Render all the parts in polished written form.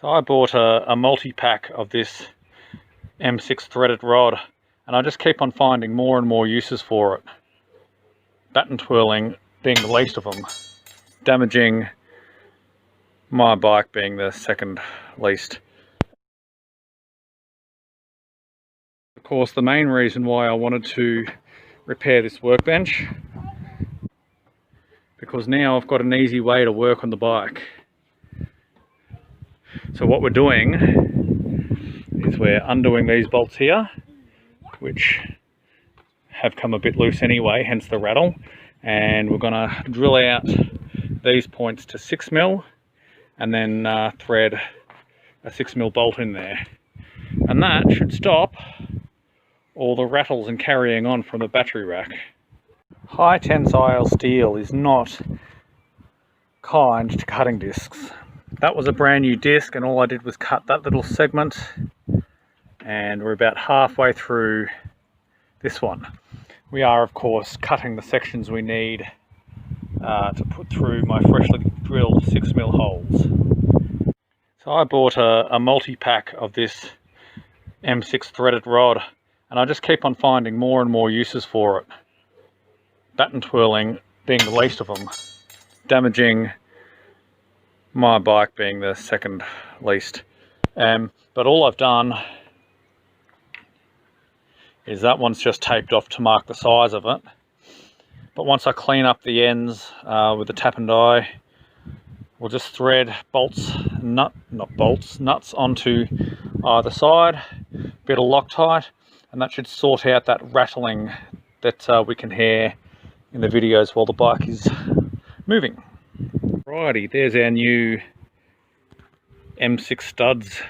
So I bought a multi-pack of this M6 threaded rod, and I just keep on finding more and more uses for it. Batten twirling being the least of them, damaging my bike being the second least. Of course, the main reason why I wanted to repair this workbench, because now I've got an easy way to work on the bike. So what we're doing is we're undoing these bolts here, which have come a bit loose anyway, hence the rattle, and we're going to drill out these points to 6mm and then thread a 6mm bolt in there, and that should stop all the rattles and carrying on from the battery rack. High tensile steel is not kind to cutting discs. That was a brand new disc, and all I did was cut that little segment, and we're about halfway through this one. We are of course cutting the sections we need to put through my freshly drilled 6mm holes. So I bought a multi-pack of this M6 threaded rod, and I just keep on finding more and more uses for it. Batten twirling being the least of them, damaging my bike being the second least. But all I've done is that one's just taped off to mark the size of it. But once I clean up the ends with the tap and die, we'll just thread nuts onto either side, bit of Loctite, and that should sort out that rattling that we can hear in the videos while the bike is moving. Alrighty, there's our new M6 studs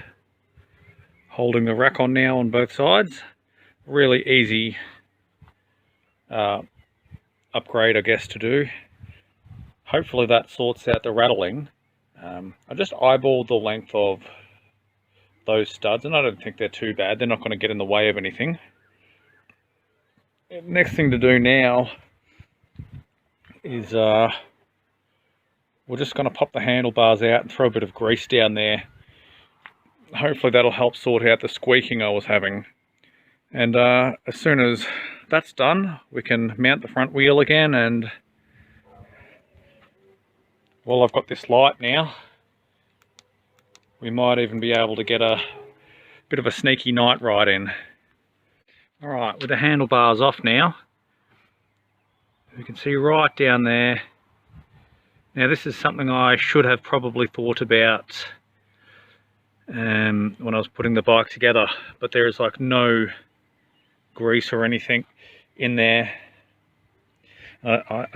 holding the rack on now on both sides. Really easy upgrade, I guess, to do. Hopefully that sorts out the rattling. I just eyeballed the length of those studs, and I don't think they're too bad. They're not going to get in the way of anything. Next thing to do now is we're just going to pop the handlebars out and throw a bit of grease down there. Hopefully that'll help sort out the squeaking I was having. And as soon as that's done, we can mount the front wheel again, and well, I've got this light now. We might even be able to get a bit of a sneaky night ride in. Alright, with the handlebars off now, you can see right down there. Now this is something I should have probably thought about when I was putting the bike together, but there is like no grease or anything in there. I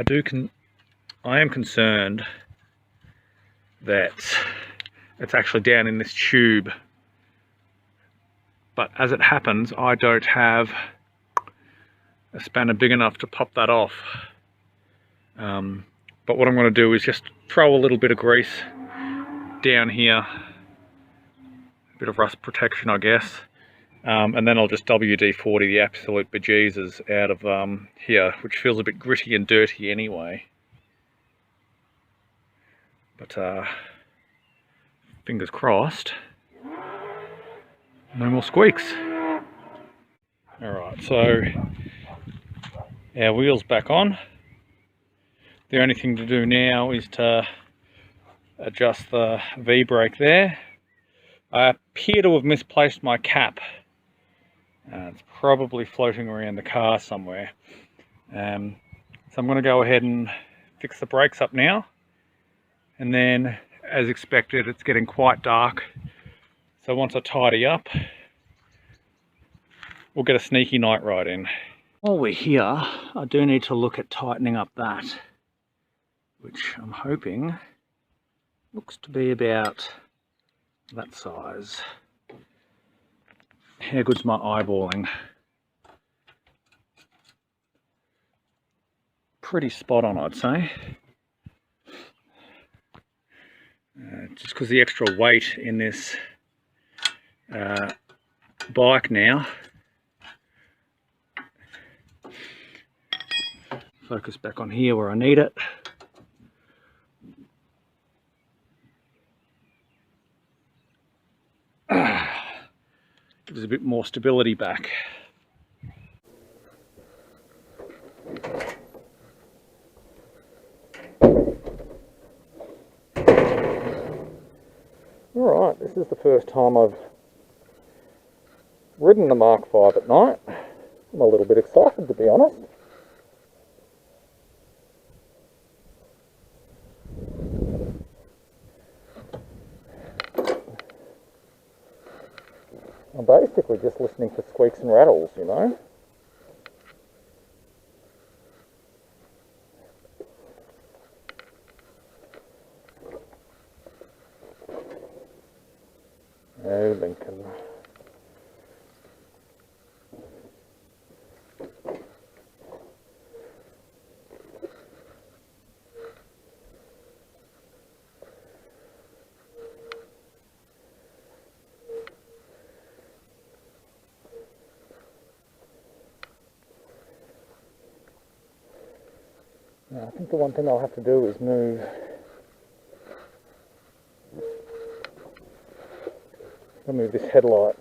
am concerned that it's actually down in this tube, but as it happens I don't have a spanner big enough to pop that off. But what I'm going to do is just throw a little bit of grease down here, a bit of rust protection I guess, and then I'll just WD-40 the absolute bejesus out of here, which feels a bit gritty and dirty anyway. But fingers crossed, no more squeaks. Alright, so our wheel's back on. The only thing to do now is to adjust the V-brake there. I appear to have misplaced my cap. It's probably floating around the car somewhere. So I'm going to go ahead and fix the brakes up now. And then, as expected, it's getting quite dark. So once I tidy up, we'll get a sneaky night ride in. While we're here, I do need to look at tightening up that, which I'm hoping looks to be about that size. How good's my eyeballing? Pretty spot on, I'd say. Just because the extra weight in this bike now. Focus back on here where I need it. Gives us a bit more stability back. Alright, this is the first time I've ridden the Mk5 at night. I'm a little bit excited, to be honest. I'm basically just listening for squeaks and rattles, you know. Oh, Lincoln. Now, I think the one thing I'll have to do is remove this headlight.